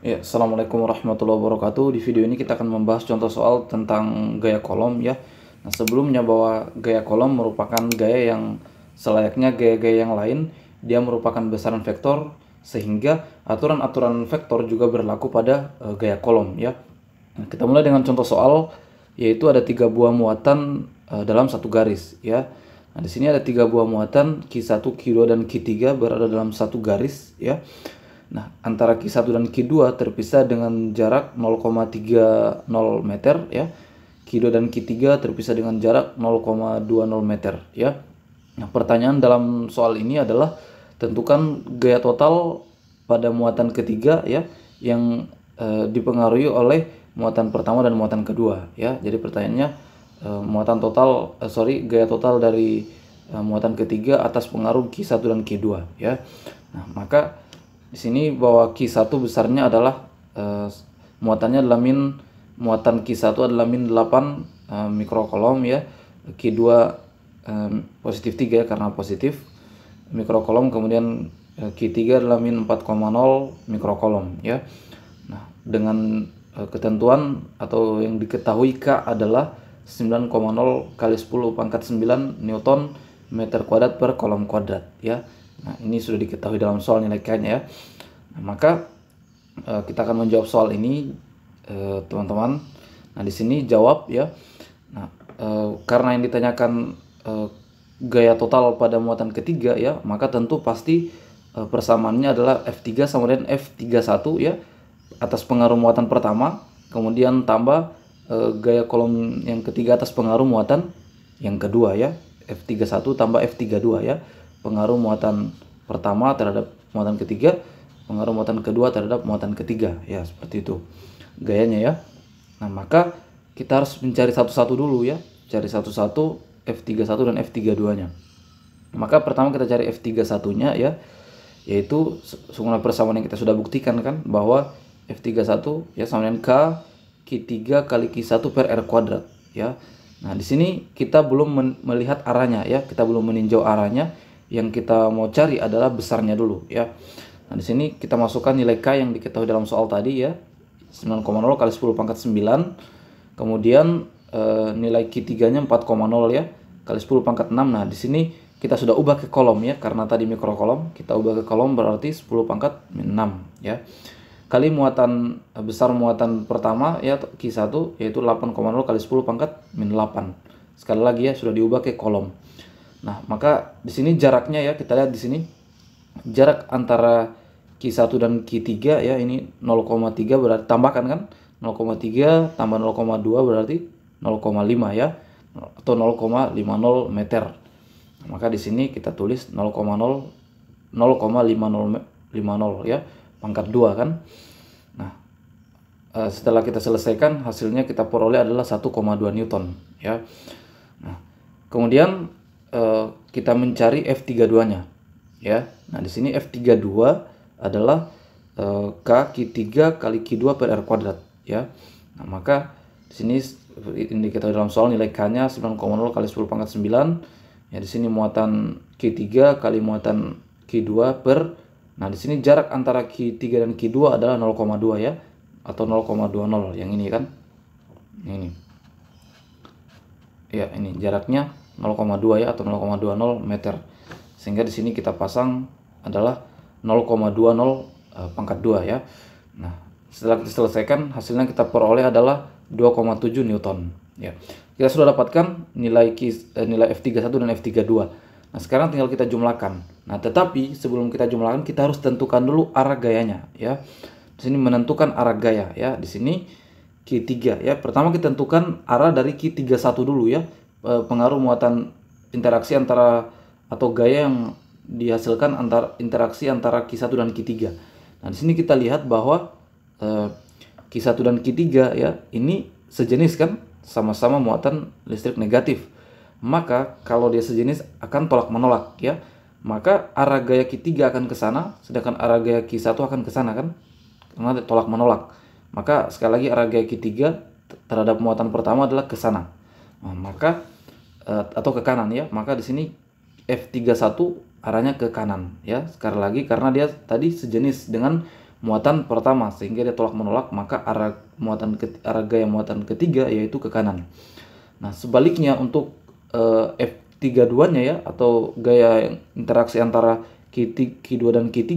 Ya, Assalamualaikum warahmatullahi wabarakatuh. Di video ini kita akan membahas contoh soal tentang gaya kolom ya. Nah, sebelumnya bahwa gaya kolom merupakan gaya yang selayaknya gaya-gaya yang lain, dia merupakan besaran vektor sehingga aturan-aturan vektor juga berlaku pada gaya kolom ya. Nah, kita mulai dengan contoh soal yaitu ada 3 buah muatan dalam satu garis ya. Nah, di sini ada 3 buah muatan Q1, Q2 dan Q3 berada dalam satu garis ya. Nah, antara Q1 dan Q2 terpisah dengan jarak 0,30 meter ya. Q2 dan Q3 terpisah dengan jarak 0,20 meter ya. Nah, pertanyaan dalam soal ini adalah tentukan gaya total pada muatan ketiga ya yang dipengaruhi oleh muatan pertama dan muatan kedua ya. Jadi pertanyaannya gaya total dari muatan ketiga atas pengaruh Q1 dan Q2 ya. Nah, maka di sini bahwa Q1 besarnya adalah muatannya adalah muatan Q1 adalah min 8 mikrokolom ya. Q2 positif 3 ya, karena positif mikrokolom, kemudian Q3 adalah min 4,0 mikrokolom ya. Nah, dengan ketentuan atau yang diketahui K adalah 9,0 kali 10 pangkat 9 Newton meter kuadrat per kolom kuadrat ya. Nah, ini sudah diketahui dalam soal nilai K-nya ya. Nah, maka kita akan menjawab soal ini teman-teman. Nah, di sini jawab ya. Nah, karena yang ditanyakan gaya total pada muatan ketiga ya, maka tentu pasti persamaannya adalah F3 sama dengan F31 ya, atas pengaruh muatan pertama, kemudian tambah gaya kolom yang ketiga atas pengaruh muatan yang kedua ya. F31 tambah F32 ya, pengaruh muatan pertama terhadap muatan ketiga, pengaruh muatan kedua terhadap muatan ketiga ya, seperti itu gayanya ya. Nah, maka kita harus mencari satu-satu dulu ya, cari satu-satu F31 dan F32 nya. Maka pertama kita cari F31 nya ya, yaitu sumber persamaan yang kita sudah buktikan kan, bahwa F31 ya sama dengan K Q3 kali Q1 per R kuadrat ya. Nah, di sini kita belum melihat arahnya ya, kita belum meninjau arahnya. Yang kita mau cari adalah besarnya dulu ya. Nah, di sini kita masukkan nilai K yang diketahui dalam soal tadi ya, 9,0 kali 10 pangkat 9. Kemudian nilai Q3-nya 4,0 ya, kali 10 pangkat 6. Nah, di sini kita sudah ubah ke kolom ya, karena tadi mikrokolom, kita ubah ke kolom berarti 10 pangkat 6 ya. Kali muatan besar muatan pertama ya Q1 yaitu 8,0 kali 10 pangkat min 8. Sekali lagi ya, sudah diubah ke kolom. Nah, maka di sini jaraknya ya, kita lihat di sini jarak antara Q1 dan Q3 ya, ini 0,3 berarti tambahkan kan, 0,3 tambah 0,2 berarti 0,5 ya, atau 0,50 meter. Nah, maka di sini kita tulis 0,50 ya, pangkat 2 kan. Nah, setelah kita selesaikan, hasilnya kita peroleh adalah 1,2 Newton ya. Nah, kemudian kita mencari F32-nya ya. Nah, di sini F32 adalah K Q3 kali Q2 per R kuadrat ya. Nah, maka di sini ini kita dalam soal nilai K-nya 9,0 kali 10 pangkat 9 ya. Di sini muatan Q3 kali muatan Q2 per, nah di sini jarak antara Q3 dan Q2 adalah 0,2 ya, atau 0,20 yang ini kan. Ini. Ya, ini jaraknya 0,2 ya, atau 0,20 meter. Sehingga di sini kita pasang adalah 0,20 pangkat 2 ya. Nah, setelah diselesaikan, hasilnya kita peroleh adalah 2,7 Newton ya. Kita sudah dapatkan nilai F31 dan F32. Nah, sekarang tinggal kita jumlahkan. Nah, tetapi sebelum kita jumlahkan, kita harus tentukan dulu arah gayanya ya. Di sini menentukan arah gaya ya. Di sini Q3 ya. Pertama kita tentukan arah dari Q31 dulu ya. Pengaruh muatan interaksi antara atau gaya yang dihasilkan interaksi antara Q1 dan Q3. Nah, di sini kita lihat bahwa Q1 dan Q3 ya, ini sejenis kan, sama-sama muatan listrik negatif. Maka kalau dia sejenis akan tolak menolak ya. Maka arah gaya Q3 akan ke sana, sedangkan arah gaya Q1 akan ke sana kan, karena tolak menolak. Maka sekali lagi arah gaya Q3 terhadap muatan pertama adalah ke sana. Nah, maka atau ke kanan ya. Maka di sini F31 arahnya ke kanan ya. Sekali lagi karena dia tadi sejenis dengan muatan pertama sehingga dia tolak menolak, maka arah gaya muatan ketiga yaitu ke kanan. Nah, sebaliknya untuk F32-nya ya, atau gaya interaksi antara Q2 dan Q3,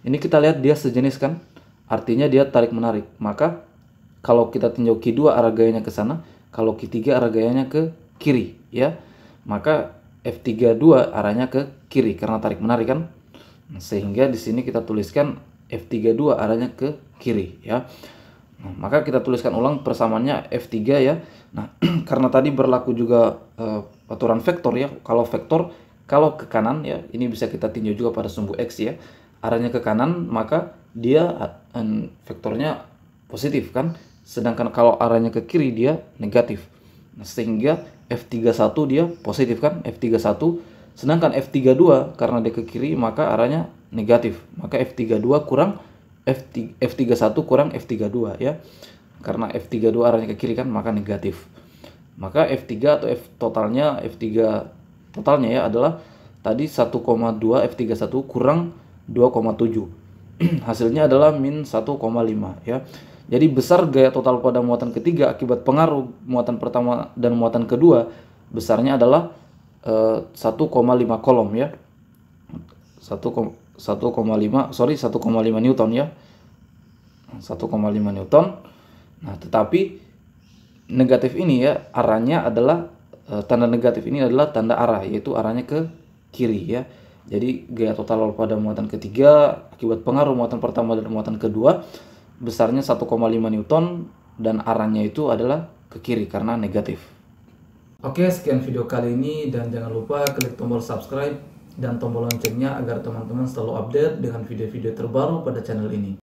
ini kita lihat dia sejenis kan, artinya dia tarik menarik. Maka kalau kita tinjau Q2 arah gayanya ke sana, kalau Q3 arah gayanya ke kiri ya. Maka F32 arahnya ke kiri karena tarik menarik kan. Sehingga di sini kita tuliskan F32 arahnya ke kiri ya. Nah, maka kita tuliskan ulang persamaannya F3 ya. Nah, karena tadi berlaku juga aturan vektor ya. Kalau vektor, kalau ke kanan ya, ini bisa kita tinjau juga pada sumbu X ya. Arahnya ke kanan, maka dia vektornya positif kan. Sedangkan kalau arahnya ke kiri, dia negatif. Nah, sehingga F31 dia positif kan, F31. Sedangkan F32 karena dia ke kiri, maka arahnya negatif. Maka F32 kurang F31 kurang F32 ya. Karena F32 arahnya ke kiri kan, maka negatif. Maka F3 atau F3 totalnya ya adalah tadi 1,2 F31 kurang 2,7. Hasilnya adalah min 1,5 ya. Jadi besar gaya total pada muatan ketiga akibat pengaruh muatan pertama dan muatan kedua besarnya adalah 1,5 kolom ya. 1,5 Newton ya. 1,5 Newton. Nah, tetapi negatif ini ya, arahnya adalah tanda negatif ini adalah tanda arah, yaitu arahnya ke kiri ya. Jadi gaya total pada muatan ketiga akibat pengaruh muatan pertama dan muatan kedua besarnya 1,5 Newton dan arahnya itu adalah ke kiri karena negatif. Oke, sekian video kali ini dan jangan lupa klik tombol subscribe dan tombol loncengnya agar teman-teman selalu update dengan video-video terbaru pada channel ini.